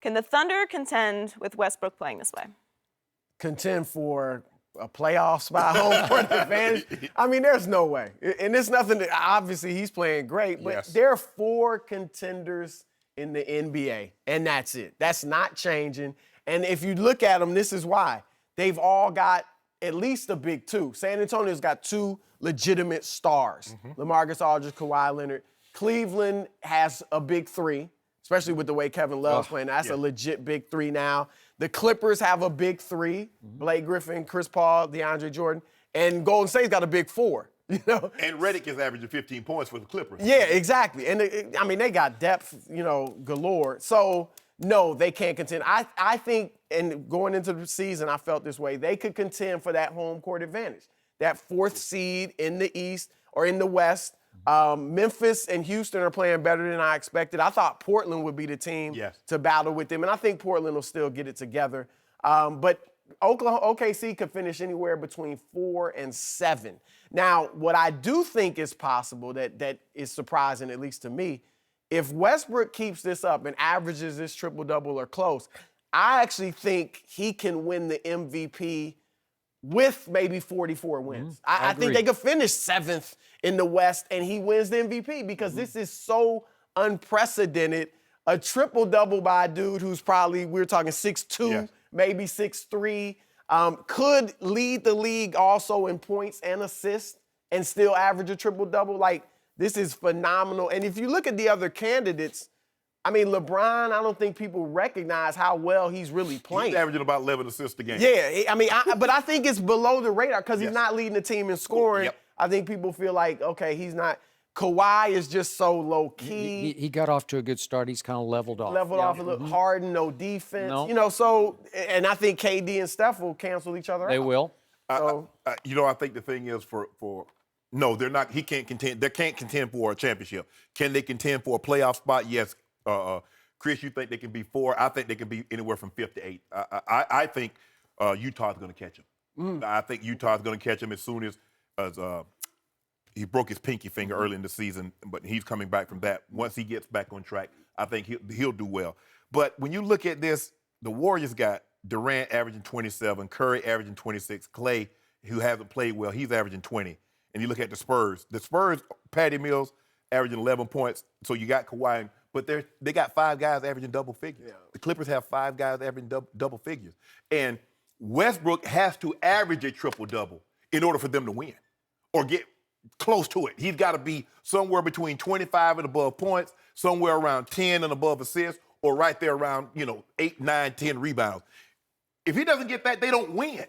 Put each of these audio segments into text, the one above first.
Can the Thunder contend with Westbrook playing this way? Contend for a playoff spot, home court advantage? I mean, there's no way. And there's nothing that, obviously, he's playing great, but there are 4 contenders in the NBA, and that's it. That's not changing. And if you look at them, this is why. They've all got at least a big 2. San Antonio's got 2 legitimate stars, LaMarcus Aldridge, Kawhi Leonard. Cleveland has a big 3, especially with the way Kevin Love's playing. That's a legit big 3 now. The Clippers have a big 3, Blake Griffin, Chris Paul, DeAndre Jordan. And Golden State's got a big 4, you know? And Redick is averaging 15 points for the Clippers. Yeah, exactly. And, I mean, they got depth, you know, galore. So, no, they can't contend. I think, and going into the season, I felt this way, they could contend for that home court advantage. That 4th seed in the East or in the West. Memphis and Houston are playing better than I expected. I thought Portland would be the team to battle with them, and I think Portland will still get it together. But OKC could finish anywhere between 4 and 7. Now, what I do think is possible that is surprising, at least to me, if Westbrook keeps this up and averages this triple-double or close, I actually think he can win the MVP with maybe 44 wins. I think they could finish 7th in the West and he wins the MVP because this is so unprecedented. A triple-double by a dude who's probably, we're talking 6'2", maybe 6'3", could lead the league also in points and assists and still average a triple-double. Like, this is phenomenal. And if you look at the other candidates, I mean, LeBron, I don't think people recognize how well he's really playing. He's averaging about 11 assists a game. Yeah, I mean, but I think it's below the radar because he's not leading the team in scoring. I think people feel like, okay, he's not. Kawhi is just so low-key. He got off to a good start. He's kind of leveled off. Leveled off a little. Harden, no defense. You know, so, and I think KD and Steph will cancel each other out. They will. You know, I think the thing is no, they're not. He can't contend. They can't contend for a championship. Can they contend for a playoff spot? Yes. Chris, you think they can be 4? I think they can be anywhere from 5th to 8th. I think Utah's going to catch him. I think Utah's going to catch him as soon as he broke his pinky finger early in the season, but he's coming back from that. Once he gets back on track, I think he'll do well. But when you look at this, the Warriors got Durant averaging 27, Curry averaging 26, Clay, who hasn't played well, he's averaging 20. And you look at the Spurs. The Spurs, Patty Mills averaging 11 points, so you got Kawhi, but they got 5 guys averaging double figures. The Clippers have 5 guys averaging double figures. And Westbrook has to average a triple-double in order for them to win or get close to it. He's got to be somewhere between 25 and above points, somewhere around 10 and above assists, or right there around, 8, 9, 10 rebounds. If he doesn't get that, they don't win.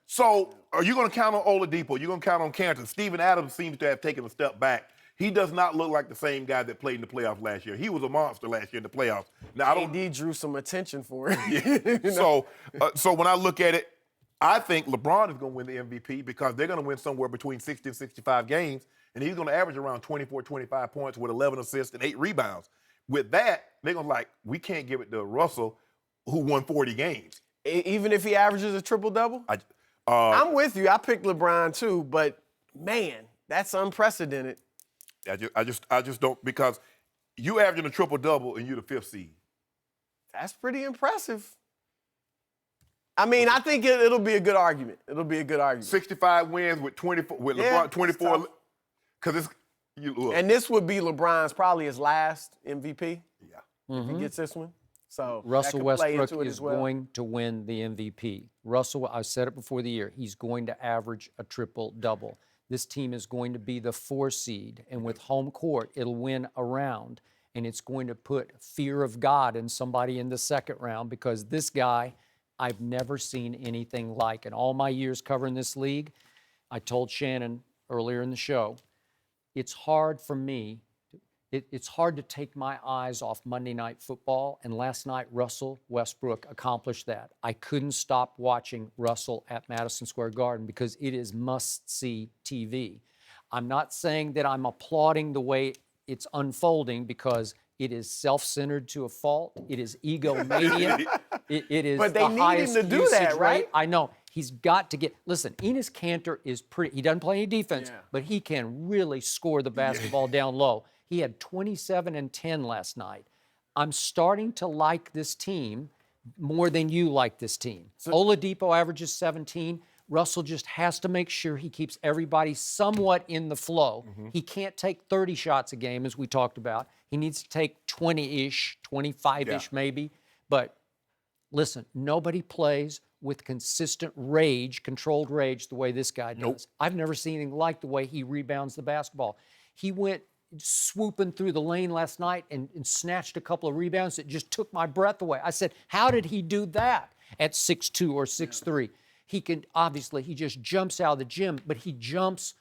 So are you going to count on Oladipo? You're going to count on Cantor? Steven Adams seems to have taken a step back. He does not look like the same guy that played in the playoffs last year. He was a monster last year in the playoffs. Now, AD drew some attention for him. So when I look at it, I think LeBron is going to win the MVP because they're going to win somewhere between 60 and 65 games, and he's going to average around 24, 25 points with 11 assists and 8 rebounds. With that, they're going to we can't give it to Russell, who won 40 games. Even if he averages a triple-double? I'm with you. I picked LeBron too, but, man, that's unprecedented. I just don't, because you averaging a triple-double and you're the 5th seed. That's pretty impressive. I mean, I think it'll be a good argument. It'll be a good argument. 65 wins with 24, with LeBron, 24, because and this would be LeBron's probably his last MVP. If he gets this one. So Russell Westbrook is going to win the MVP. Russell, I said it before the year, he's going to average a triple-double. This team is going to be the 4 seed, and with home court, it'll win a round, and it's going to put fear of God in somebody in the second round because this guy, I've never seen anything like. In all my years covering this league, I told Shannon earlier in the show, it's hard for me. It's hard to take my eyes off Monday Night Football, and last night Russell Westbrook accomplished that. I couldn't stop watching Russell at Madison Square Garden because it is must-see TV. I'm not saying that I'm applauding the way it's unfolding because it is self-centered to a fault. It is egomania. it is but they the need highest him to do usage that, right? rate. I know. He's got to get, listen, Enes Kanter is pretty, he doesn't play any defense, but he can really score the basketball down low. He had 27 and 10 last night. I'm starting to like this team more than you like this team. Oladipo averages 17. Russell just has to make sure he keeps everybody somewhat in the flow. He can't take 30 shots a game, as we talked about. He needs to take 20-ish, 25-ish maybe. But listen, nobody plays with consistent rage, controlled rage, the way this guy does. I've never seen anything like the way he rebounds the basketball. He went swooping through the lane last night and snatched a couple of rebounds that just took my breath away. I said, how did he do that at 6'2" or 6'3"? He can, obviously, he just jumps out of the gym, but he jumps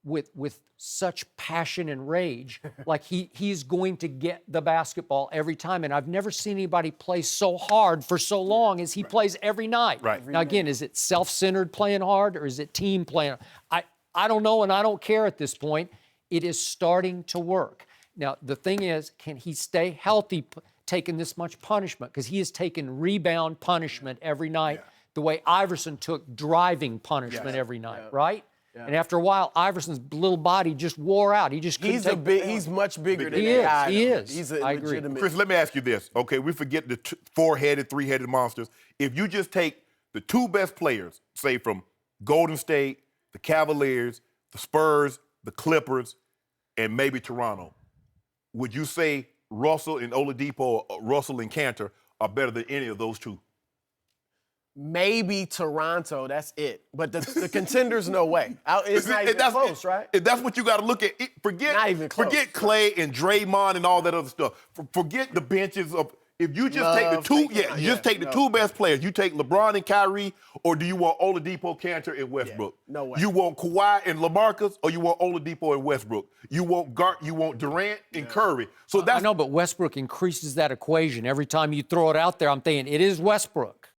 with such passion and rage. Like he's going to get the basketball every time. And I've never seen anybody play so hard for so long as he plays every night. Now, again, is it self-centered playing hard or is it team playing? I don't know, and I don't care at this point. It is starting to work. Now, the thing is, can he stay healthy taking this much punishment? Because he has taken rebound punishment every night. The way Iverson took driving punishment every night, right? And after a while, Iverson's little body just wore out. He just couldn't he's much bigger than he that. He is. He's a I agree. legitimate. Chris, let me ask you this. Okay, we forget the four-headed, three-headed monsters. If you just take the two best players, say from Golden State, the Cavaliers, the Spurs, the Clippers, and maybe Toronto, would you say Russell and Oladipo or Russell and Cantor are better than any of those two? Maybe Toronto, that's it. But the contenders, no way. It's not even close, right? That's what you got to look at. Not even close. Forget Clay and Draymond and all that other stuff. Forget the benches of. If you just take the two, just take the two best players. You take LeBron and Kyrie, or do you want Oladipo, Cantor, and Westbrook? No way. You want Kawhi and LaMarcus, or you want Oladipo and Westbrook? You want Durant and Curry. So that's I know, but Westbrook increases that equation every time you throw it out there. I'm thinking it is Westbrook.